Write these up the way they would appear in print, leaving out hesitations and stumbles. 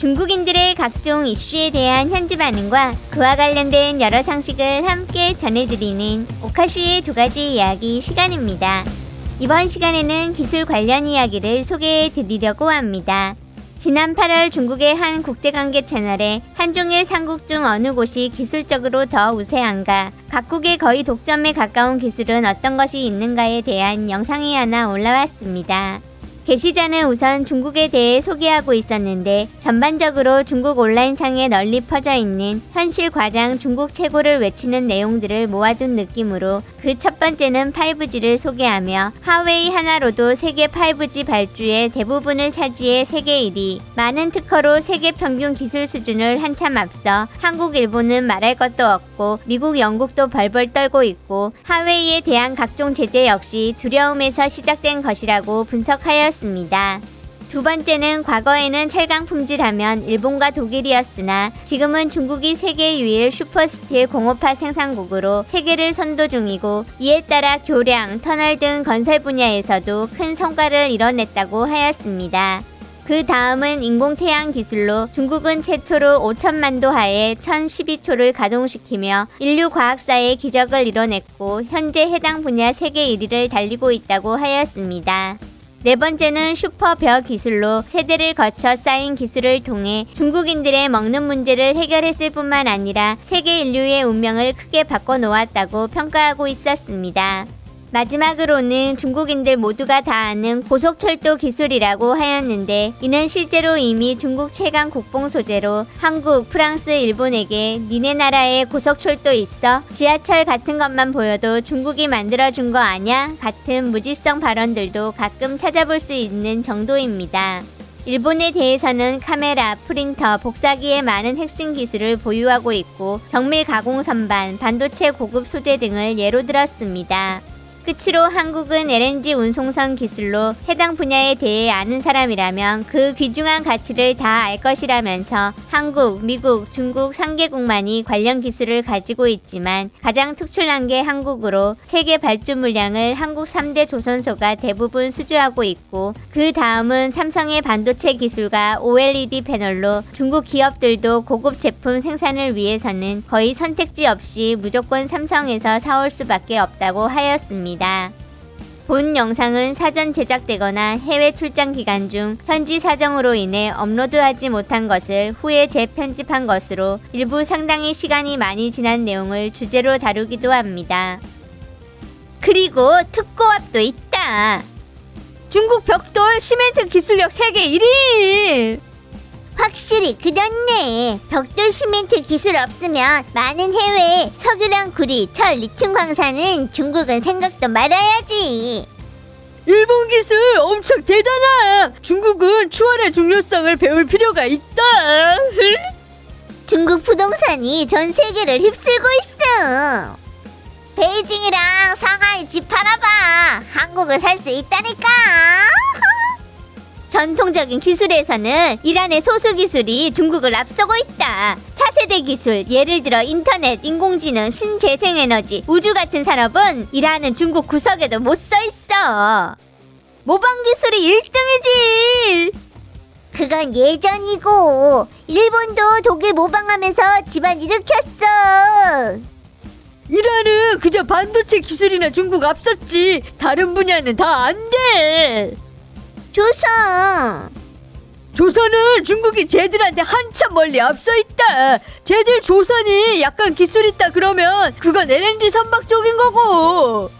중국인들의 각종 이슈에 대한 현지 반응과 그와 관련된 여러 상식을 함께 전해드리는 오카슈의 두 가지 이야기 시간입니다. 이번 시간에는 기술 관련 이야기를 소개해드리려고 합니다. 지난 8월 중국의 한 국제관계 채널에 한중일 삼국 중 어느 곳이 기술적으로 더 우세한가, 각국의 거의 독점에 가까운 기술은 어떤 것이 있는가에 대한 영상이 하나 올라왔습니다. 게시자는 우선 중국에 대해 소개하고 있었는데 전반적으로 중국 온라인상에 널리 퍼져 있는 현실 과장 중국 최고를 외치는 내용들을 모아둔 느낌으로 그 첫 번째는 5G를 소개하며 하웨이 하나로도 세계 5G 발주의 대부분을 차지해 세계 1위, 많은 특허로 세계 평균 기술 수준을 한참 앞서 한국, 일본은 말할 것도 없고 미국, 영국도 벌벌 떨고 있고 하웨이에 대한 각종 제재 역시 두려움에서 시작된 것이라고 분석하였습니다. 두 번째는 과거에는 철강 품질하면 일본과 독일이었으나 지금은 중국이 세계 유일 슈퍼스틸 공업화 생산국으로 세계를 선도 중이고 이에 따라 교량, 터널 등 건설 분야에서도 큰 성과를 이뤄냈다고 하였습니다. 그 다음은 인공태양 기술로 중국은 최초로 5천만도 하에 1012초를 가동시키며 인류 과학사의 기적을 이뤄냈고 현재 해당 분야 세계 1위를 달리고 있다고 하였습니다. 네 번째는 슈퍼벼 기술로 세대를 거쳐 쌓인 기술을 통해 중국인들의 먹는 문제를 해결했을 뿐만 아니라 세계 인류의 운명을 크게 바꿔놓았다고 평가하고 있었습니다. 마지막으로는 중국인들 모두가 다 아는 고속철도 기술이라고 하였는데 이는 실제로 이미 중국 최강 국뽕 소재로 한국, 프랑스, 일본에게 니네 나라에 고속철도 있어? 지하철 같은 것만 보여도 중국이 만들어준 거 아냐? 같은 무지성 발언들도 가끔 찾아볼 수 있는 정도입니다. 일본에 대해서는 카메라, 프린터, 복사기의 많은 핵심 기술을 보유하고 있고 정밀 가공 선반, 반도체 고급 소재 등을 예로 들었습니다. 끝으로 한국은 LNG 운송선 기술로 해당 분야에 대해 아는 사람이라면 그 귀중한 가치를 다 알 것이라면서 한국, 미국, 중국 3개국만이 관련 기술을 가지고 있지만 가장 특출난 게 한국으로 세계 발주 물량을 한국 3대 조선소가 대부분 수주하고 있고 그 다음은 삼성의 반도체 기술과 OLED 패널로 중국 기업들도 고급 제품 생산을 위해서는 거의 선택지 없이 무조건 삼성에서 사올 수밖에 없다고 하였습니다. 본 영상은 사전 제작되거나 해외 출장 기간 중 현지 사정으로 인해 업로드하지 못한 것을 후에 재편집한 것으로 일부 상당히 시간이 많이 지난 내용을 주제로 다루기도 합니다. 그리고 특고압도 있다. 중국 벽돌 시멘트 기술력 세계 1위! 확실히 그렇네. 벽돌 시멘트 기술 없으면 많은 해외 석유랑 구리, 철, 리튬 광산은 중국은 생각도 말아야지. 일본 기술 엄청 대단하! 중국은 추월의 중요성을 배울 필요가 있다! 중국 부동산이 전 세계를 휩쓸고 있어. 베이징이랑 상하이 집 팔아봐. 한국을 살 수 있다니까. 전통적인 기술에서는 이란의 소수 기술이 중국을 앞서고 있다. 차세대 기술, 예를 들어 인터넷, 인공지능, 신재생에너지, 우주 같은 산업은 이란은 중국 구석에도 못 서 있어. 모방 기술이 1등이지. 그건 예전이고 일본도 독일 모방하면서 집안 일으켰어. 이란은 그저 반도체 기술이나 중국 앞섰지 다른 분야는 다 안 돼! 조선은 중국이 쟤들한테 한참 멀리 앞서 있다. 쟤들 조선이 약간 기술 있다 그러면 그건 LNG 선박 쪽인 거고.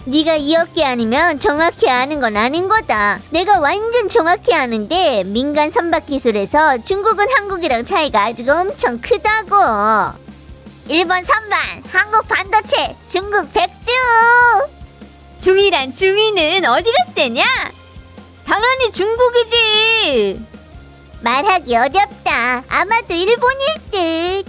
네가 이렇게 아니면 정확히 아는 건 아닌 거다. 내가 완전 정확히 아는데 민간 선박 기술에서 중국은 한국이랑 차이가 아직 엄청 크다고. 일본 선반, 한국 반도체, 중국 백주. 중이란 중위는 어디가 세냐? 당연히 중국이지. 말하기 어렵다. 아마도 일본일 듯.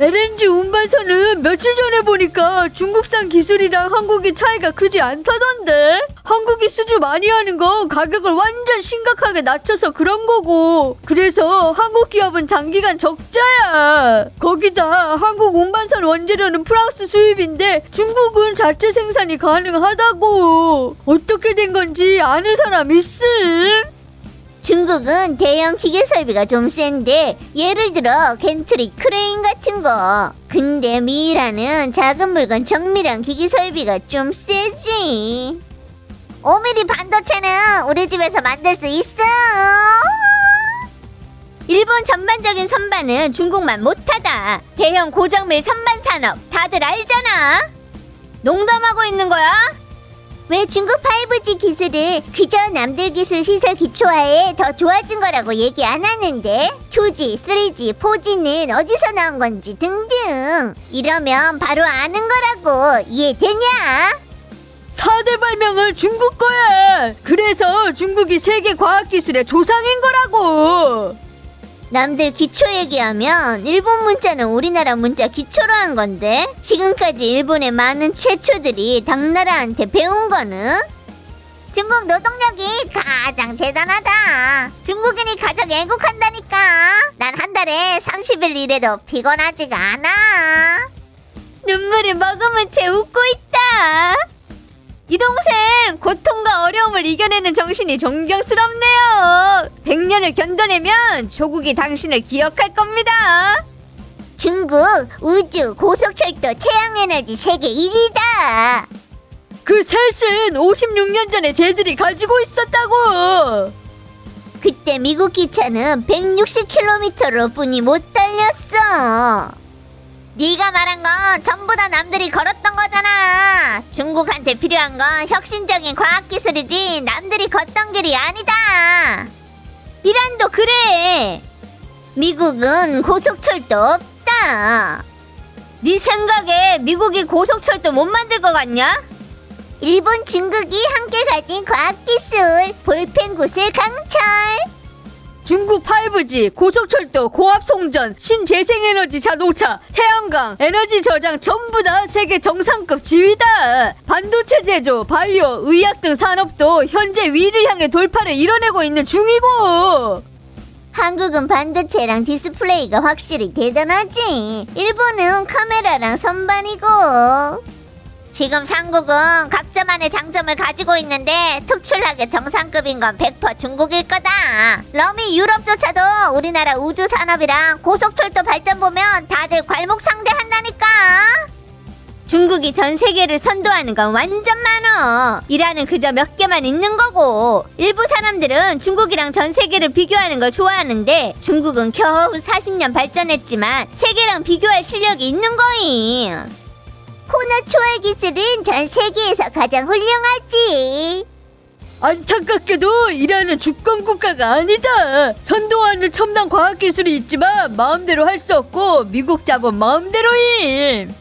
LNG 운반선은 며칠 전에 보니까 중국산 기술이랑 한국이 차이가 크지 않다던데. 한국이 수주 많이 하는 건 가격을 완전 심각하게 낮춰서 그런 거고, 그래서 한국 기업은 장기간 적자야. 거기다 한국 운반선 원재료는 프랑스 수입인데 중국은 자체 생산이 가능하다고. 어떻게 된 건지 아는 사람 있음? 중국은 대형 기계 설비가 좀 센데 예를 들어 겐트리 크레인 같은 거. 근데 미라는 작은 물건 정밀한 기계 설비가 좀 세지. 5mm 반도체는 우리 집에서 만들 수 있어. 일본 전반적인 선반은 중국만 못하다. 대형 고정밀 선반 산업 다들 알잖아. 농담하고 있는 거야? 왜 중국 5G 기술을 그저 남들 기술 시설 기초화에 더 좋아진 거라고 얘기 안 하는데 2G, 3G, 4G는 어디서 나온 건지 등등. 이러면 바로 아는 거라고. 이해되냐? 4대 발명은 중국 거야. 그래서 중국이 세계 과학기술의 조상인 거라고. 남들 기초 얘기하면 일본 문자는 우리나라 문자 기초로 한 건데 지금까지 일본의 많은 최초들이 당나라한테 배운 거는? 중국 노동력이 가장 대단하다. 중국인이 가장 애국한다니까. 난 한 달에 30일 일해도 피곤하지가 않아. 눈물을 머금은 채 웃고 있다. 이 동생 고통과 어려움을 이겨내는 정신이 존경스럽네요. 100년을 견뎌내면 조국이 당신을 기억할 겁니다. 중국 우주 고속철도 태양에너지 세계 1위다. 그 셋은 56년 전에 쟤들이 가지고 있었다고. 그때 미국 기차는 160km로 뿐이 못 달렸어. 네가 말한 건 전부 다 남들이 걸었던 거잖아. 중국한테 필요한 건 혁신적인 과학기술이지 남들이 걷던 길이 아니다. 이란도 그래. 미국은 고속철도 없다. 네 생각에 미국이 고속철도 못 만들 것 같냐? 일본, 중국이 함께 가진 과학기술 볼펜 구슬 강철. 중국 5G, 고속철도, 고압송전, 신재생에너지 자동차, 태양광, 에너지 저장 전부 다 세계 정상급 지위다. 반도체 제조, 바이오, 의학 등 산업도 현재 위를 향해 돌파를 이뤄내고 있는 중이고. 한국은 반도체랑 디스플레이가 확실히 대단하지. 일본은 카메라랑 선반이고. 지금 삼국은 각자만의 장점을 가지고 있는데 특출나게 정상급인 건 100% 중국일 거다. 러미 유럽조차도 우리나라 우주 산업이랑 고속철도 발전 보면 다들 괄목상대한다니까. 중국이 전 세계를 선도하는 건 완전 많어. 이란은 그저 몇 개만 있는 거고. 일부 사람들은 중국이랑 전 세계를 비교하는 걸 좋아하는데 중국은 겨우 40년 발전했지만 세계랑 비교할 실력이 있는 거임. 코너 초월 기술은 전 세계에서 가장 훌륭하지. 안타깝게도 이란은 주권 국가가 아니다. 선도하는 첨단 과학기술이 있지만 마음대로 할 수 없고 미국 자본 마음대로임.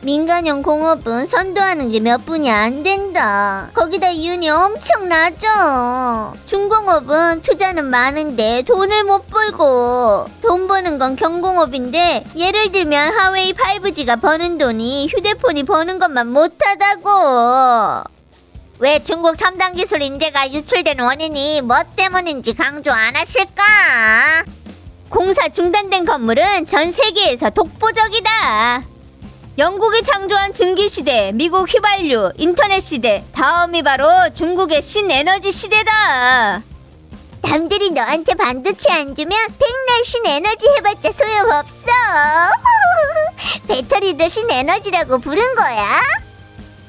민간용 공업은 선도하는 게 몇 분이 안 된다. 거기다 이윤이 엄청 나죠. 중공업은 투자는 많은데 돈을 못 벌고 돈 버는 건 경공업인데 예를 들면 하웨이 5G가 버는 돈이 휴대폰이 버는 것만 못하다고. 왜 중국 첨단 기술 인재가 유출된 원인이 뭐 때문인지 강조 안 하실까? 공사 중단된 건물은 전 세계에서 독보적이다. 영국이 창조한 증기시대, 미국 휘발유, 인터넷 시대, 다음이 바로 중국의 신에너지 시대다. 남들이 너한테 반도체 안 주면 백날 신에너지 해봤자 소용없어. 배터리를 신에너지라고 부른 거야?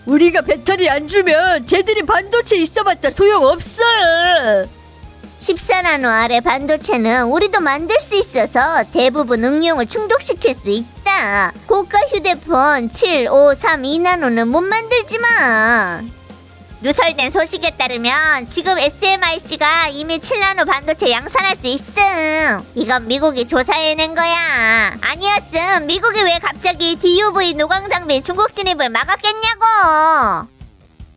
우리가 배터리 안 주면 쟤들이 반도체 있어봤자 소용없어. 14나노 아래 반도체는 우리도 만들 수 있어서 대부분 응용을 충족시킬 수 있다. 고가 휴대폰 7, 5, 3, 2나노는 못 만들지만. 누설된 소식에 따르면 지금 SMIC가 이미 7나노 반도체 양산할 수 있음. 이건 미국이 조사해낸 거야. 아니었음 미국이 왜 갑자기 DUV 노광장비 중국 진입을 막았겠냐고.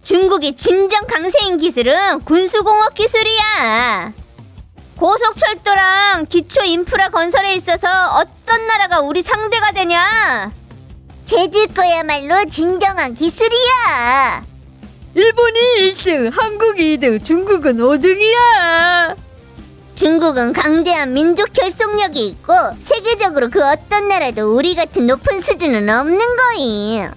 중국이 진정 강세인 기술은 군수공업 기술이야. 고속철도랑 기초 인프라 건설에 있어서 어떤 나라가 우리 상대가 되냐? 쟤들 거야말로 진정한 기술이야. 일본이 1등, 한국이 2등, 중국은 5등이야. 중국은 강대한 민족 결속력이 있고 세계적으로 그 어떤 나라도 우리 같은 높은 수준은 없는 거임.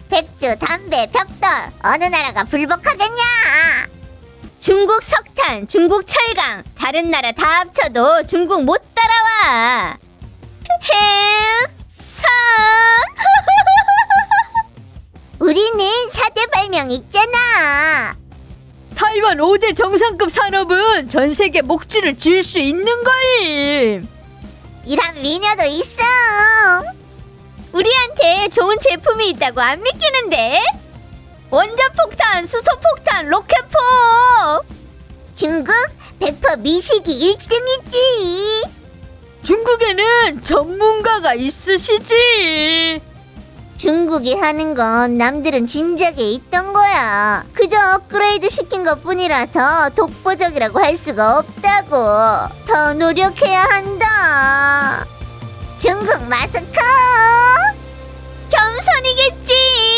백주, 담배, 벽돌 어느 나라가 불복하겠냐? 중국 석탄, 중국 철강, 다른 나라 다 합쳐도 중국 못 따라와. 핵산. 우리는 4대 발명 있잖아. 타이완 5대 정상급 산업은 전 세계 목줄을 지을 수 있는 거임. 이런 미녀도 있어. 우리한테 좋은 제품이 있다고 안 믿기는데? 원자폭탄, 수소폭탄, 로켓포. 중국 100% 미식이 1등이지. 중국에는 전문가가 있으시지. 중국이 하는 건 남들은 진작에 있던 거야. 그저 업그레이드 시킨 것 뿐이라서 독보적이라고 할 수가 없다고. 더 노력해야 한다. 중국 마스크. 겸손이겠지.